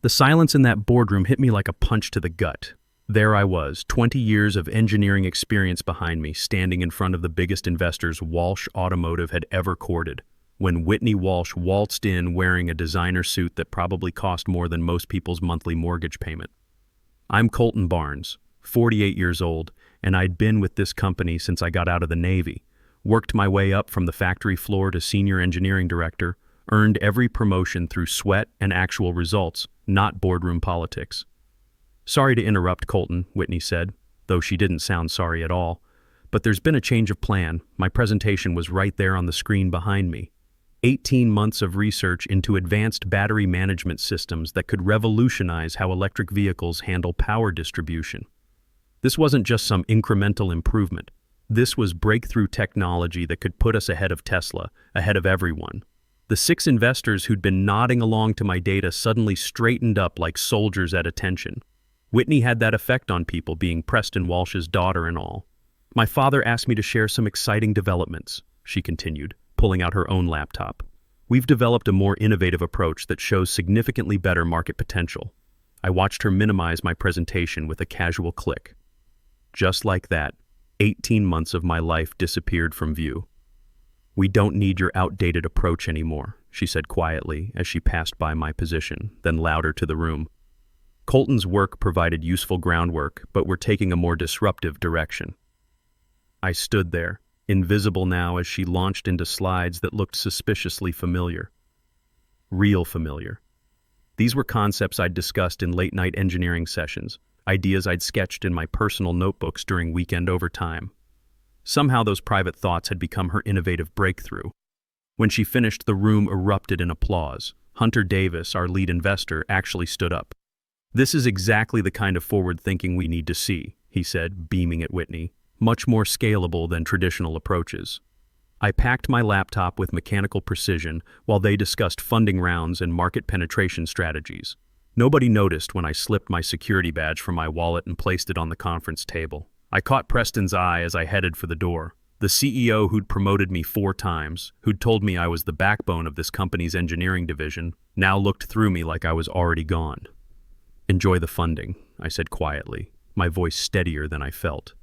The silence in that boardroom hit me like a punch to the gut. There I was, 20 years of engineering experience behind me, standing in front of the biggest investors Walsh Automotive had ever courted, when Whitney Walsh waltzed in wearing a designer suit that probably cost more than most people's monthly mortgage payment. I'm Colton Barnes, 48 years old, and I'd been with this company since I got out of the Navy, worked my way up from the factory floor to senior engineering director, earned every promotion through sweat and actual results, not boardroom politics. Sorry to interrupt, Colton, Whitney said, though she didn't sound sorry at all. But there's been a change of plan. My presentation was right there on the screen behind me. 18 months of research into advanced battery management systems that could revolutionize how electric vehicles handle power distribution. This wasn't just some incremental improvement. This was breakthrough technology that could put us ahead of Tesla, ahead of everyone. The 6 investors who'd been nodding along to my data suddenly straightened up like soldiers at attention. Whitney had that effect on people, being Preston Walsh's daughter and all. My father asked me to share some exciting developments, she continued, pulling out her own laptop. We've developed a more innovative approach that shows significantly better market potential. I watched her minimize my presentation with a casual click. Just like that, 18 months of my life disappeared from view. We don't need your outdated approach anymore, she said quietly as she passed by my position, then louder to the room. Colton's work provided useful groundwork, but we're taking a more disruptive direction. I stood there, invisible now as she launched into slides that looked suspiciously familiar. Real familiar. These were concepts I'd discussed in late-night engineering sessions, ideas I'd sketched in my personal notebooks during weekend overtime. Somehow those private thoughts had become her innovative breakthrough. When she finished, the room erupted in applause. Hunter Davis, our lead investor, actually stood up. "This is exactly the kind of forward thinking we need to see," he said, beaming at Whitney. "Much more scalable than traditional approaches." I packed my laptop with mechanical precision while they discussed funding rounds and market penetration strategies. Nobody noticed when I slipped my security badge from my wallet and placed it on the conference table. I caught Preston's eye as I headed for the door. The CEO who'd promoted me 4 times, who'd told me I was the backbone of this company's engineering division, now looked through me like I was already gone. "Enjoy the funding," I said quietly, my voice steadier than I felt.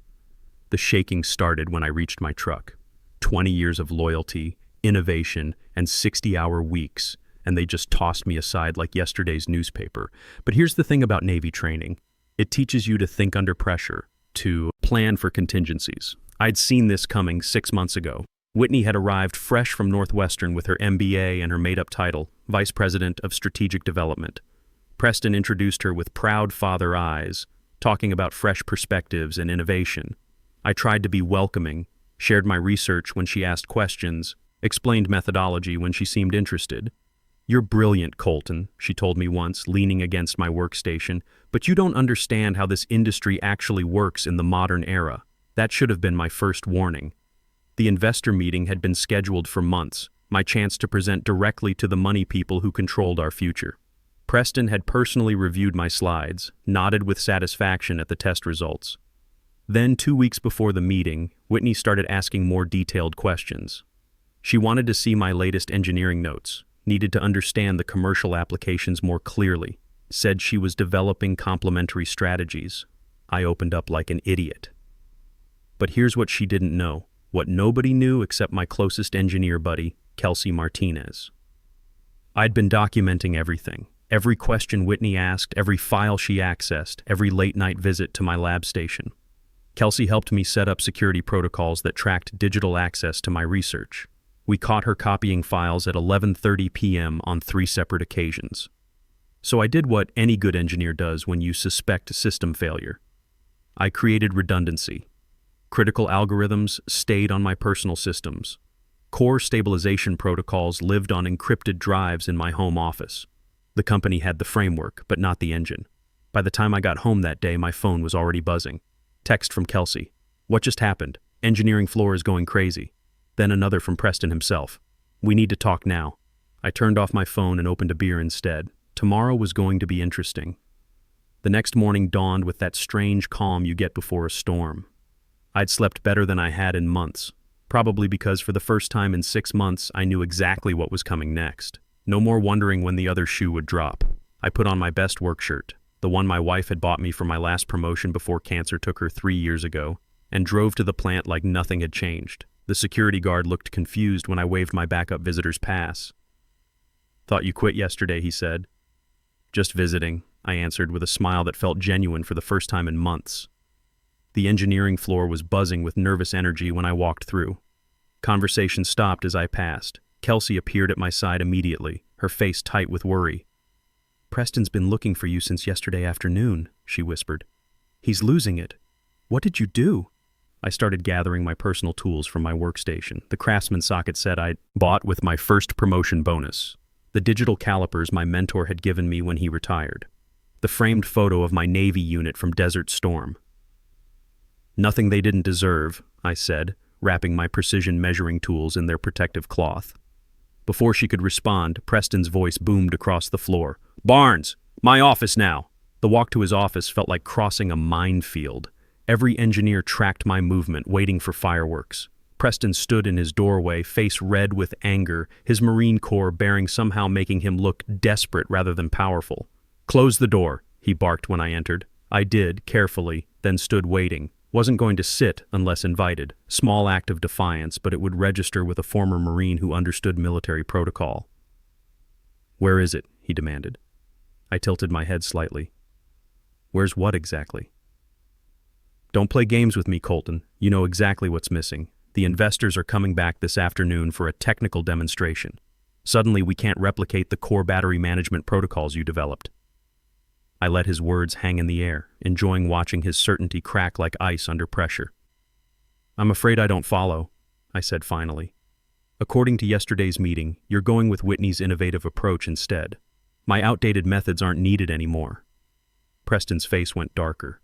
The shaking started when I reached my truck. 20 years of loyalty, innovation, and 60-hour weeks, and they just tossed me aside like yesterday's newspaper. But here's the thing about Navy training. It teaches you to think under pressure, to plan for contingencies. I'd seen this coming 6 months ago. Whitney had arrived fresh from Northwestern with her MBA and her made-up title, Vice President of Strategic Development. Preston introduced her with proud father eyes, talking about fresh perspectives and innovation. I tried to be welcoming, shared my research when she asked questions, explained methodology when she seemed interested. "You're brilliant, Colton," she told me once, leaning against my workstation, "but you don't understand how this industry actually works in the modern era." That should have been my first warning. The investor meeting had been scheduled for months, my chance to present directly to the money people who controlled our future. Preston had personally reviewed my slides, nodded with satisfaction at the test results. Then, 2 weeks before the meeting, Whitney started asking more detailed questions. She wanted to see my latest engineering notes, needed to understand the commercial applications more clearly, said she was developing complementary strategies. I opened up like an idiot. But here's what she didn't know, what nobody knew except my closest engineer buddy, Kelsey Martinez. I'd been documenting everything. Every question Whitney asked, every file she accessed, every late-night visit to my lab station. Kelsey helped me set up security protocols that tracked digital access to my research. We caught her copying files at 11:30 p.m. on 3 separate occasions. So I did what any good engineer does when you suspect system failure. I created redundancy. Critical algorithms stayed on my personal systems. Core stabilization protocols lived on encrypted drives in my home office. The company had the framework, but not the engine. By the time I got home that day, my phone was already buzzing. Text from Kelsey. "What just happened? Engineering floor is going crazy." Then another from Preston himself. "We need to talk now." I turned off my phone and opened a beer instead. Tomorrow was going to be interesting. The next morning dawned with that strange calm you get before a storm. I'd slept better than I had in months, probably because for the first time in 6 months I knew exactly what was coming next. No more wondering when the other shoe would drop. I put on my best work shirt, the one my wife had bought me for my last promotion before cancer took her 3 years ago, and drove to the plant like nothing had changed. The security guard looked confused when I waved my backup visitor's pass. "Thought you quit yesterday," he said. "Just visiting," I answered with a smile that felt genuine for the first time in months. The engineering floor was buzzing with nervous energy when I walked through. Conversation stopped as I passed. Kelsey appeared at my side immediately, her face tight with worry. "Preston's been looking for you since yesterday afternoon," she whispered. "He's losing it. What did you do?" I started gathering my personal tools from my workstation, the Craftsman socket set I'd bought with my first promotion bonus, the digital calipers my mentor had given me when he retired, the framed photo of my Navy unit from Desert Storm. "Nothing they didn't deserve," I said, wrapping my precision measuring tools in their protective cloth. Before she could respond, Preston's voice boomed across the floor. "Barnes, my office now!" The walk to his office felt like crossing a minefield. Every engineer tracked my movement, waiting for fireworks. Preston stood in his doorway, face red with anger, his Marine Corps bearing somehow making him look desperate rather than powerful. "Close the door," he barked when I entered. I did, carefully, then stood waiting. Wasn't going to sit unless invited. Small act of defiance, but it would register with a former Marine who understood military protocol. "Where is it?" he demanded. I tilted my head slightly. "Where's what exactly?" "Don't play games with me, Colton. You know exactly what's missing. The investors are coming back this afternoon for a technical demonstration. Suddenly, we can't replicate the core battery management protocols you developed." I let his words hang in the air, enjoying watching his certainty crack like ice under pressure. "I'm afraid I don't follow," I said finally. "According to yesterday's meeting, you're going with Whitney's innovative approach instead. My outdated methods aren't needed anymore." Preston's face went darker.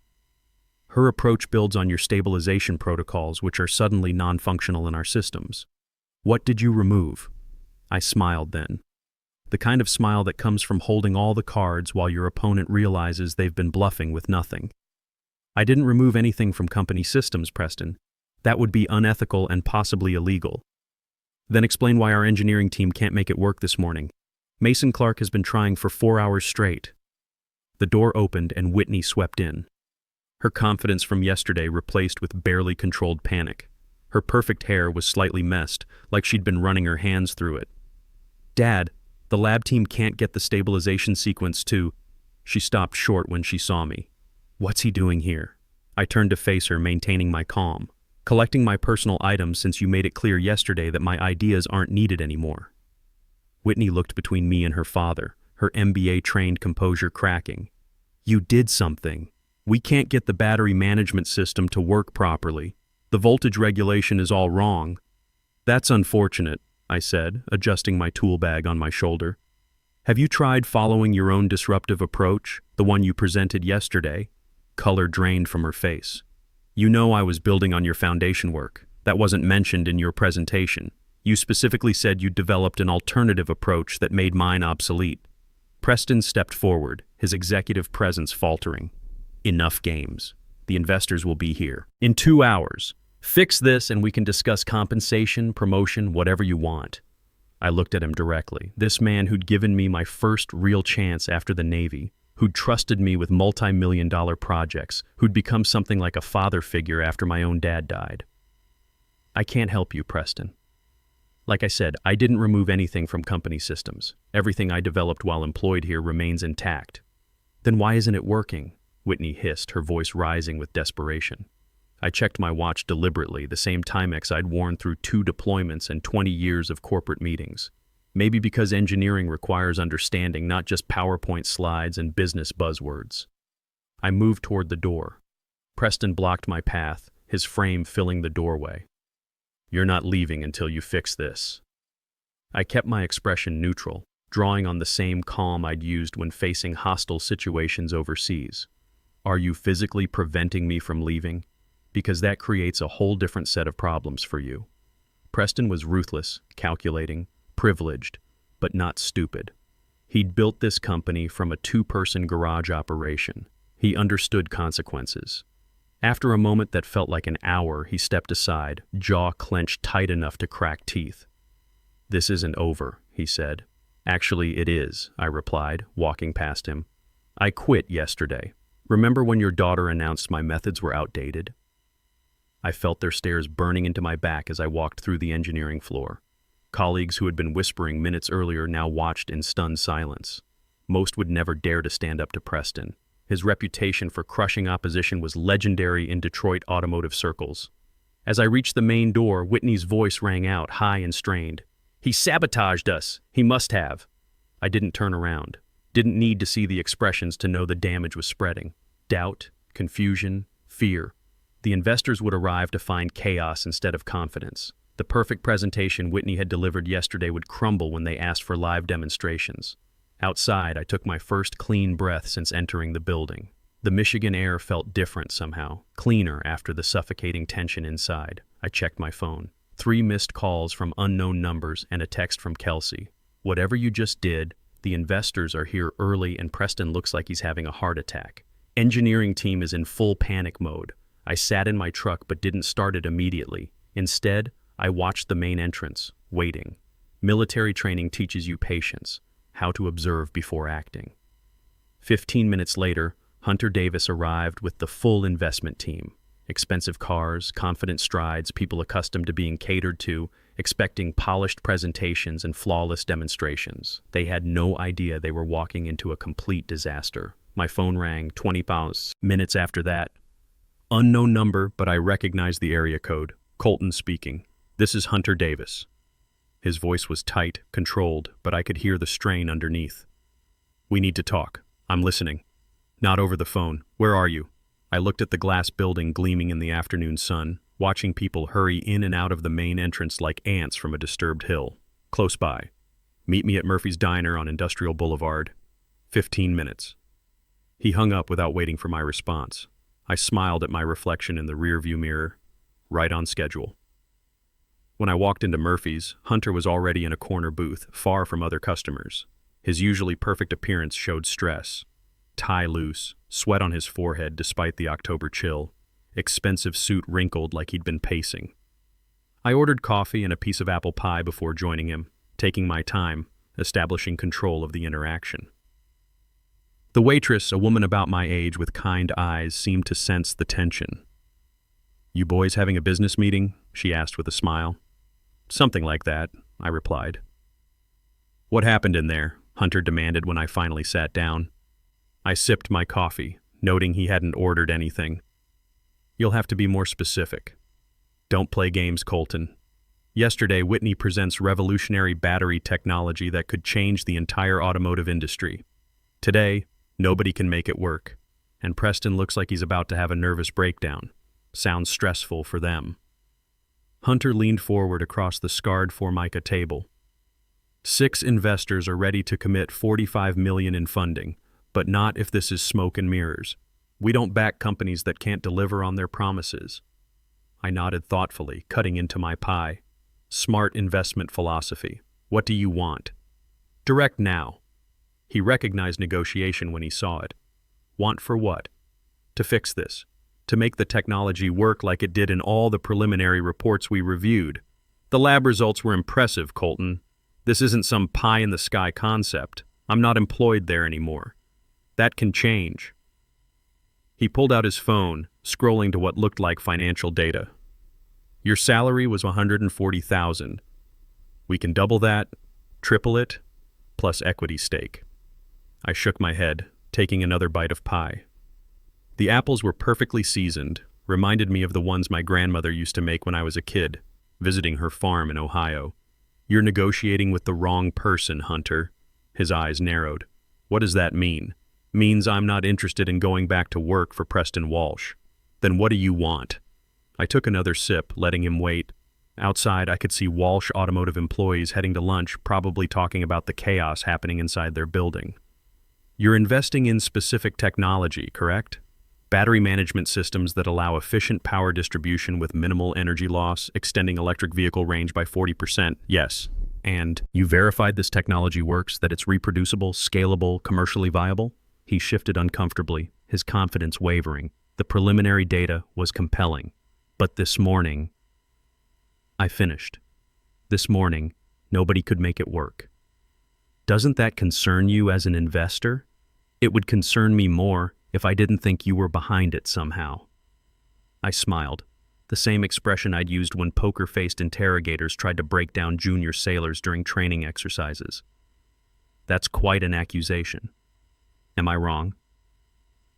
"Her approach builds on your stabilization protocols, which are suddenly non-functional in our systems. What did you remove?" I smiled then. The kind of smile that comes from holding all the cards while your opponent realizes they've been bluffing with nothing. "I didn't remove anything from company systems, Preston. That would be unethical and possibly illegal." "Then explain why our engineering team can't make it work this morning. Mason Clark has been trying for 4 hours straight." The door opened and Whitney swept in. Her confidence from yesterday replaced with barely controlled panic. Her perfect hair was slightly messed, like she'd been running her hands through it. "Dad, the lab team can't get the stabilization sequence to—" She stopped short when she saw me. "What's he doing here?" I turned to face her, maintaining my calm. "Collecting my personal items since you made it clear yesterday that my ideas aren't needed anymore." Whitney looked between me and her father, her MBA-trained composure cracking. "You did something. We can't get the battery management system to work properly. The voltage regulation is all wrong." "That's unfortunate," I said, adjusting my tool bag on my shoulder. "Have you tried following your own disruptive approach, the one you presented yesterday?" Color drained from her face. "You know I was building on your foundation work. That wasn't mentioned in your presentation. You specifically said you'd developed an alternative approach that made mine obsolete." Preston stepped forward, his executive presence faltering. "Enough games. The investors will be here in 2 hours. Fix this and we can discuss compensation, promotion, whatever you want." I looked at him directly. This man who'd given me my first real chance after the Navy, who'd trusted me with multi-million-dollar projects, who'd become something like a father figure after my own dad died. "I can't help you, Preston. Like I said, I didn't remove anything from company systems. Everything I developed while employed here remains intact." "Then why isn't it working?" Whitney hissed, her voice rising with desperation. I checked my watch deliberately, the same Timex I'd worn through 2 deployments and 20 years of corporate meetings. Maybe because engineering requires understanding, not just PowerPoint slides and business buzzwords. I moved toward the door. Preston blocked my path, his frame filling the doorway. "You're not leaving until you fix this." I kept my expression neutral, drawing on the same calm I'd used when facing hostile situations overseas. "Are you physically preventing me from leaving? Because that creates a whole different set of problems for you." Preston was ruthless, calculating, privileged, but not stupid. He'd built this company from a 2-person garage operation. He understood consequences. After a moment that felt like an hour, he stepped aside, jaw clenched tight enough to crack teeth. "This isn't over," he said. Actually, it is, I replied, walking past him. I quit yesterday. Remember when your daughter announced my methods were outdated? I felt their stares burning into my back as I walked through the engineering floor. Colleagues who had been whispering minutes earlier now watched in stunned silence. Most would never dare to stand up to Preston. His reputation for crushing opposition was legendary in Detroit automotive circles. As I reached the main door, Whitney's voice rang out, high and strained. He sabotaged us. He must have. I didn't turn around. Didn't need to see the expressions to know the damage was spreading. Doubt, confusion, fear. The investors would arrive to find chaos instead of confidence. The perfect presentation Whitney had delivered yesterday would crumble when they asked for live demonstrations. Outside, I took my first clean breath since entering the building. The Michigan air felt different somehow, cleaner after the suffocating tension inside. I checked my phone. 3 missed calls from unknown numbers and a text from Kelsey. Whatever you just did, the investors are here early and Preston looks like he's having a heart attack. Engineering team is in full panic mode. I sat in my truck but didn't start it immediately. Instead, I watched the main entrance, waiting. Military training teaches you patience, how to observe before acting. 15 minutes later, Hunter Davis arrived with the full investment team. Expensive cars, confident strides, people accustomed to being catered to, expecting polished presentations and flawless demonstrations. They had no idea they were walking into a complete disaster. My phone rang 20 minutes after that. Unknown number, but I recognized the area code. Colton speaking. This is Hunter Davis. His voice was tight, controlled, but I could hear the strain underneath. We need to talk. I'm listening. Not over the phone. Where are you? I looked at the glass building gleaming in the afternoon sun, watching people hurry in and out of the main entrance like ants from a disturbed hill. Close by. Meet me at Murphy's Diner on Industrial Boulevard. 15 minutes. He hung up without waiting for my response. I smiled at my reflection in the rearview mirror. Right on schedule. When I walked into Murphy's, Hunter was already in a corner booth, far from other customers. His usually perfect appearance showed stress. Tie loose, sweat on his forehead despite the October chill, expensive suit wrinkled like he'd been pacing. I ordered coffee and a piece of apple pie before joining him, taking my time, establishing control of the interaction. The waitress, a woman about my age with kind eyes, seemed to sense the tension. You boys having a business meeting? She asked with a smile. Something like that, I replied. What happened in there? Hunter demanded when I finally sat down. I sipped my coffee, noting he hadn't ordered anything. You'll have to be more specific. Don't play games, Colton. Yesterday, Whitney presents revolutionary battery technology that could change the entire automotive industry. Today, nobody can make it work, and Preston looks like he's about to have a nervous breakdown. Sounds stressful for them. Hunter leaned forward across the scarred Formica table. 6 investors are ready to commit $45 million in funding, but not if this is smoke and mirrors. We don't back companies that can't deliver on their promises. I nodded thoughtfully, cutting into my pie. Smart investment philosophy. What do you want? Direct now. He recognized negotiation when he saw it. Want for what? To fix this. To make the technology work like it did in all the preliminary reports we reviewed. The lab results were impressive, Colton. This isn't some pie-in-the-sky concept. I'm not employed there anymore. That can change. He pulled out his phone, scrolling to what looked like financial data. Your salary was $140,000. We can double that, triple it, plus equity stake. I shook my head, taking another bite of pie. The apples were perfectly seasoned, reminded me of the ones my grandmother used to make when I was a kid, visiting her farm in Ohio. You're negotiating with the wrong person, Hunter. His eyes narrowed. What does that mean? Means I'm not interested in going back to work for Preston Walsh. Then what do you want? I took another sip, letting him wait. Outside, I could see Walsh automotive employees heading to lunch, probably talking about the chaos happening inside their building. You're investing in specific technology, correct? Battery management systems that allow efficient power distribution with minimal energy loss, extending electric vehicle range by 40%, yes. And you verified this technology works, that it's reproducible, scalable, commercially viable? He shifted uncomfortably, his confidence wavering. The preliminary data was compelling. But this morning, I finished. This morning, nobody could make it work. Doesn't that concern you as an investor? It would concern me more if I didn't think you were behind it somehow. I smiled, the same expression I'd used when poker-faced interrogators tried to break down junior sailors during training exercises. That's quite an accusation. Am I wrong?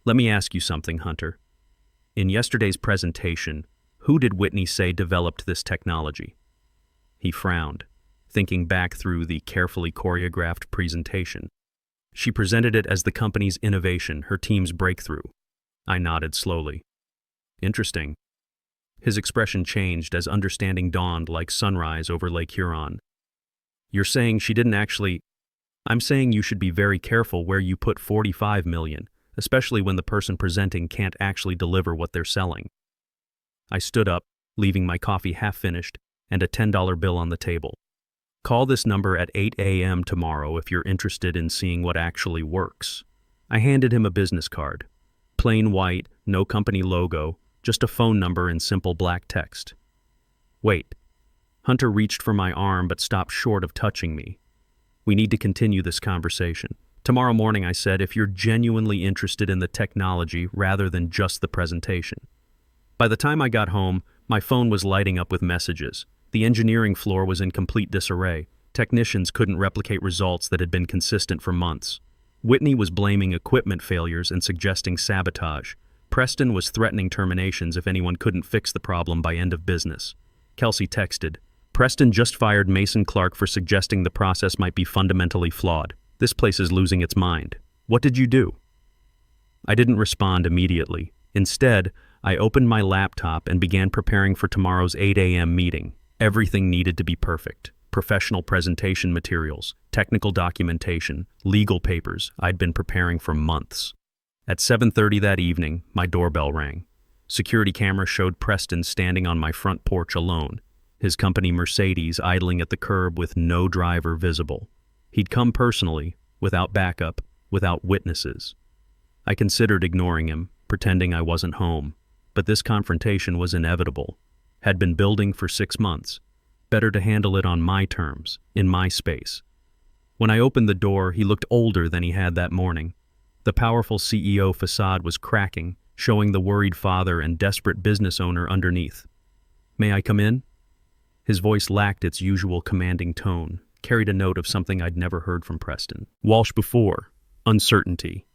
Let me ask you something, Hunter. In yesterday's presentation, who did Whitney say developed this technology? He frowned, thinking back through the carefully choreographed presentation. She presented it as the company's innovation, her team's breakthrough. I nodded slowly. Interesting. His expression changed as understanding dawned like sunrise over Lake Huron. You're saying she didn't actually... I'm saying you should be very careful where you put 45 million, especially when the person presenting can't actually deliver what they're selling. I stood up, leaving my coffee half-finished and a $10 bill on the table. Call this number at 8 a.m. tomorrow if you're interested in seeing what actually works. I handed him a business card. Plain white, no company logo, just a phone number in simple black text. Wait. Hunter reached for my arm but stopped short of touching me. We need to continue this conversation. Tomorrow morning, I said, if you're genuinely interested in the technology rather than just the presentation. By the time I got home, my phone was lighting up with messages. The engineering floor was in complete disarray. Technicians couldn't replicate results that had been consistent for months. Whitney was blaming equipment failures and suggesting sabotage. Preston was threatening terminations if anyone couldn't fix the problem by end of business. Kelsey texted, Preston just fired Mason Clark for suggesting the process might be fundamentally flawed. This place is losing its mind. What did you do? I didn't respond immediately. Instead, I opened my laptop and began preparing for tomorrow's 8 a.m. meeting. Everything needed to be perfect. Professional presentation materials, technical documentation, legal papers I'd been preparing for months. At 7:30 that evening, my doorbell rang. Security camera showed Preston standing on my front porch alone, his company Mercedes idling at the curb with no driver visible. He'd come personally, without backup, without witnesses. I considered ignoring him, pretending I wasn't home, but this confrontation was inevitable. Had been building for 6 months. Better to handle it on my terms, in my space. When I opened the door, he looked older than he had that morning. The powerful CEO facade was cracking, showing the worried father and desperate business owner underneath. May I come in? His voice lacked its usual commanding tone, carried a note of something I'd never heard from Preston Walsh before, uncertainty.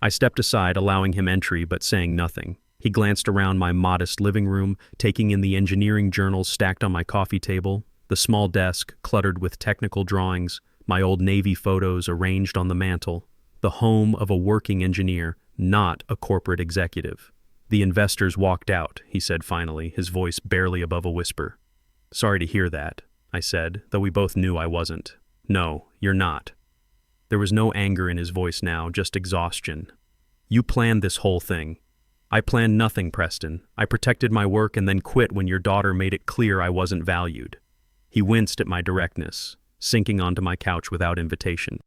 I stepped aside, allowing him entry but saying nothing. He glanced around my modest living room, taking in the engineering journals stacked on my coffee table, the small desk cluttered with technical drawings, my old Navy photos arranged on the mantel. The home of a working engineer, not a corporate executive. The investors walked out, he said finally, his voice barely above a whisper. Sorry to hear that, I said, though we both knew I wasn't. No, you're not. There was no anger in his voice now, just exhaustion. You planned this whole thing. I planned nothing, Preston. I protected my work and then quit when your daughter made it clear I wasn't valued. He winced at my directness, sinking onto my couch without invitation.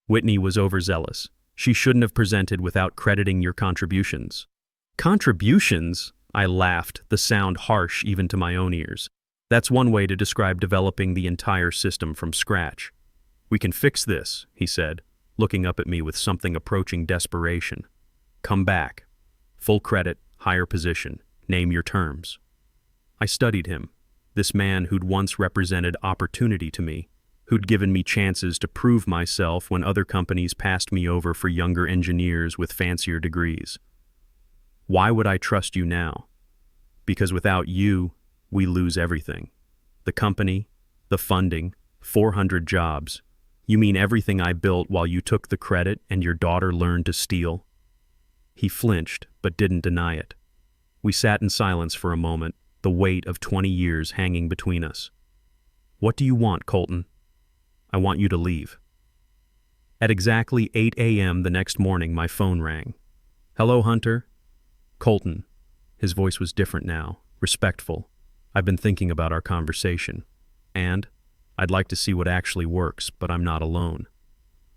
Whitney was overzealous. She shouldn't have presented without crediting your contributions. Contributions? I laughed, the sound harsh even to my own ears. That's one way to describe developing the entire system from scratch. We can fix this, he said, looking up at me with something approaching desperation. Come back. Full credit, higher position. Name your terms. I studied him, this man who'd once represented opportunity to me, who'd given me chances to prove myself when other companies passed me over for younger engineers with fancier degrees. Why would I trust you now? Because without you, we lose everything. The company, the funding, 400 jobs. You mean everything I built while you took the credit and your daughter learned to steal? He flinched, but didn't deny it. We sat in silence for a moment, the weight of 20 years hanging between us. What do you want, Colton? I want you to leave. At exactly 8 a.m. the next morning, my phone rang. Hello, Hunter? Colton. His voice was different now, respectful. I've been thinking about our conversation. And I'd like to see what actually works, but I'm not alone.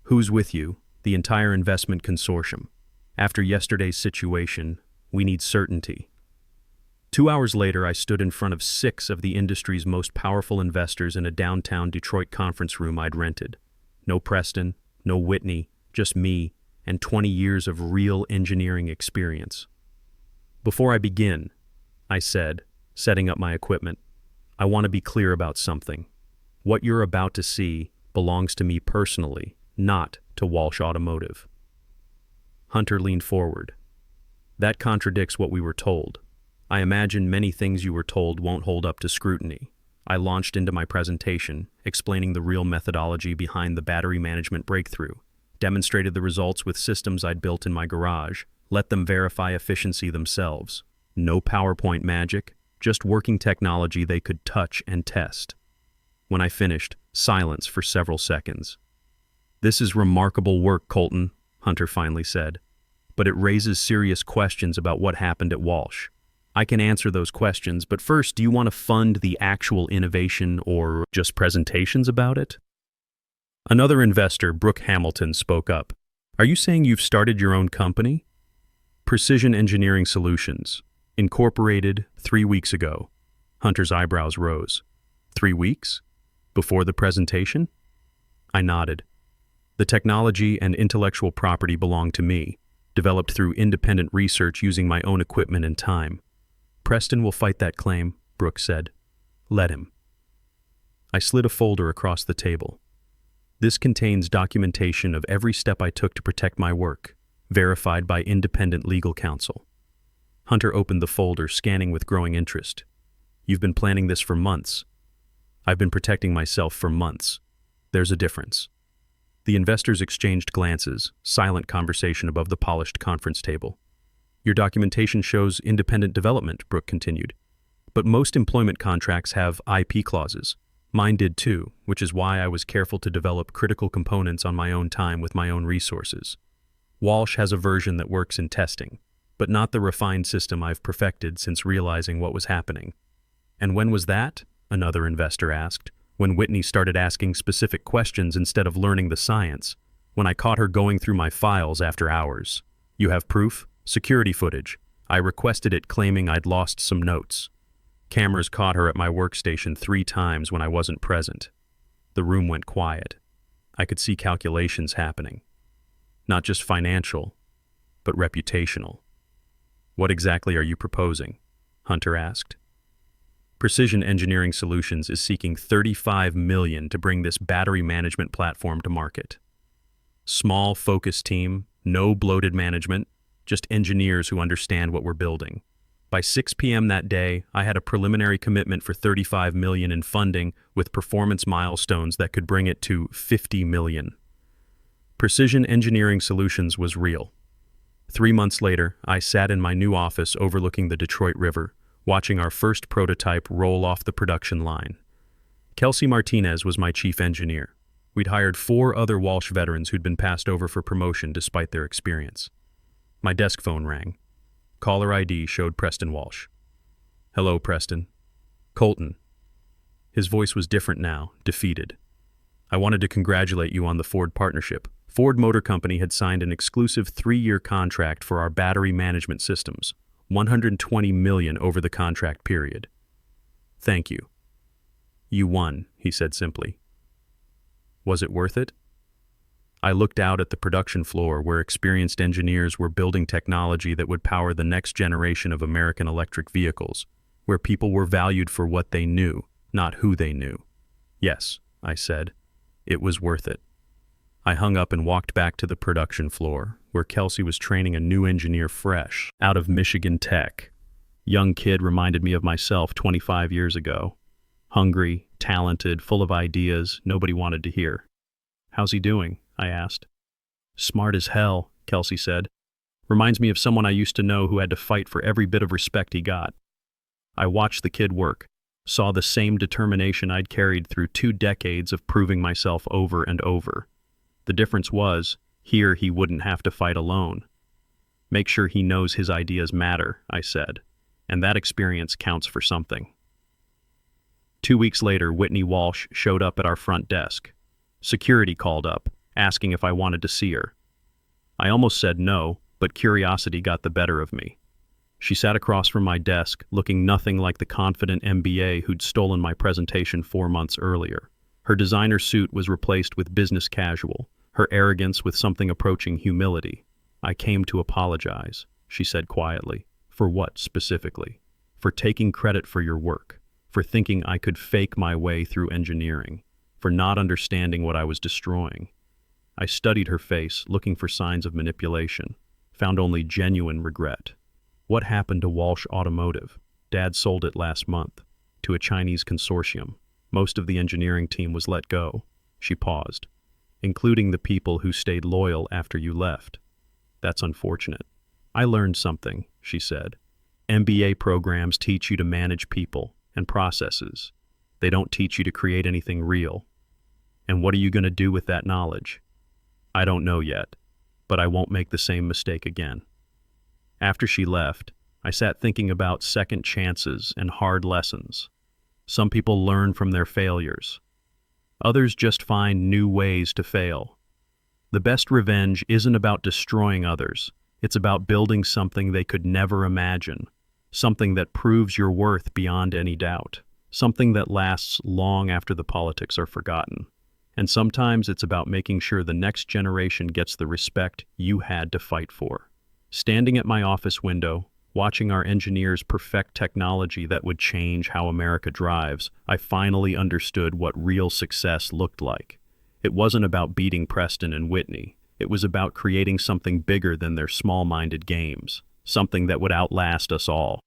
Who's with you? The entire investment consortium. After yesterday's situation, we need certainty. 2 hours later, I stood in front of 6 of the industry's most powerful investors in a downtown Detroit conference room I'd rented. No Preston, No Whitney, just me, and 20 years of real engineering experience. Before I begin, I said, setting up my equipment, I want to be clear about something. What you're about to see belongs to me personally, not to Walsh Automotive. Hunter leaned forward. That contradicts what we were told. I imagine many things you were told won't hold up to scrutiny. I launched into my presentation, explaining the real methodology behind the battery management breakthrough, demonstrated the results with systems I'd built in my garage, let them verify efficiency themselves. No PowerPoint magic, just working technology they could touch and test. When I finished, silence for several seconds. "This is remarkable work, Colton," Hunter finally said, "but it raises serious questions about what happened at Walsh. I can answer those questions, but first, do you want to fund the actual innovation or just presentations about it?" Another investor, Brooke Hamilton, spoke up. "Are you saying you've started your own company?" "Precision Engineering Solutions, Incorporated 3 weeks ago." Hunter's eyebrows rose. 3 weeks? Before the presentation? I nodded. "The technology and intellectual property belong to me, developed through independent research using my own equipment and time." "Preston will fight that claim," Brooke said. "Let him." I slid a folder across the table. "This contains documentation of every step I took to protect my work, verified by independent legal counsel." Hunter opened the folder, scanning with growing interest. "You've been planning this for months." "I've been protecting myself for months. There's a difference." The investors exchanged glances, silent conversation above the polished conference table. "Your documentation shows independent development," Brooke continued. "But most employment contracts have IP clauses. Mine did too, which is why I was careful to develop critical components on my own time with my own resources. Walsh has a version that works in testing, but not the refined system I've perfected since realizing what was happening." "And when was that?" another investor asked. "When Whitney started asking specific questions instead of learning the science. When I caught her going through my files after hours. You have proof? Security footage. I requested it, claiming I'd lost some notes. Cameras caught her at my workstation 3 times when I wasn't present." The room went quiet. I could see calculations happening. Not just financial, but reputational. "What exactly are you proposing?" Hunter asked. "Precision Engineering Solutions is seeking $35 million to bring this battery management platform to market. Small, focused team, no bloated management, just engineers who understand what we're building. By 6 p.m. that day, I had a preliminary commitment for $35 million in funding with performance milestones that could bring it to $50 million. Precision Engineering Solutions was real. 3 months later, I sat in my new office overlooking the Detroit River, watching our first prototype roll off the production line. Kelsey Martinez was my chief engineer. We'd hired 4 other Walsh veterans who'd been passed over for promotion despite their experience. My desk phone rang. Caller ID showed Preston Walsh. "Hello, Preston." "Colton." His voice was different now, defeated. "I wanted to congratulate you on the Ford partnership. Ford Motor Company had signed an exclusive 3-year contract for our battery management systems, $120 million over the contract period." "Thank you." "You won," he said simply. "Was it worth it?" I looked out at the production floor where experienced engineers were building technology that would power the next generation of American electric vehicles, where people were valued for what they knew, not who they knew. "Yes," I said. "It was worth it." I hung up and walked back to the production floor, where Kelsey was training a new engineer fresh out of Michigan Tech. Young kid reminded me of myself 25 years ago. Hungry, talented, full of ideas nobody wanted to hear. "How's he doing?" I asked. "Smart as hell," Kelsey said. "Reminds me of someone I used to know who had to fight for every bit of respect he got." I watched the kid work, saw the same determination I'd carried through 2 decades of proving myself over and over. The difference was, here he wouldn't have to fight alone. "Make sure he knows his ideas matter," I said, "and that experience counts for something." 2 weeks later, Whitney Walsh showed up at our front desk. Security called up, asking if I wanted to see her. I almost said no, but curiosity got the better of me. She sat across from my desk, looking nothing like the confident MBA who'd stolen my presentation 4 months earlier. Her designer suit was replaced with business casual, her arrogance with something approaching humility. "I came to apologize," she said quietly. "For what, specifically?" "For taking credit for your work, for thinking I could fake my way through engineering, for not understanding what I was destroying." I studied her face, looking for signs of manipulation, found only genuine regret. "What happened to Walsh Automotive? Dad sold it last month, to a Chinese consortium. Most of the engineering team was let go." She paused. "Including the people who stayed loyal after you left. That's unfortunate." "I learned something," she said. "MBA programs teach you to manage people and processes. They don't teach you to create anything real. And what are you going to do with that knowledge?" "I don't know yet, but I won't make the same mistake again." After she left, I sat thinking about second chances and hard lessons. Some people learn from their failures. Others just find new ways to fail. The best revenge isn't about destroying others. It's about building something they could never imagine, something that proves your worth beyond any doubt, something that lasts long after the politics are forgotten. And sometimes it's about making sure the next generation gets the respect you had to fight for. Standing at my office window, watching our engineers perfect technology that would change how America drives, I finally understood what real success looked like. It wasn't about beating Preston and Whitney. It was about creating something bigger than their small-minded games, something that would outlast us all.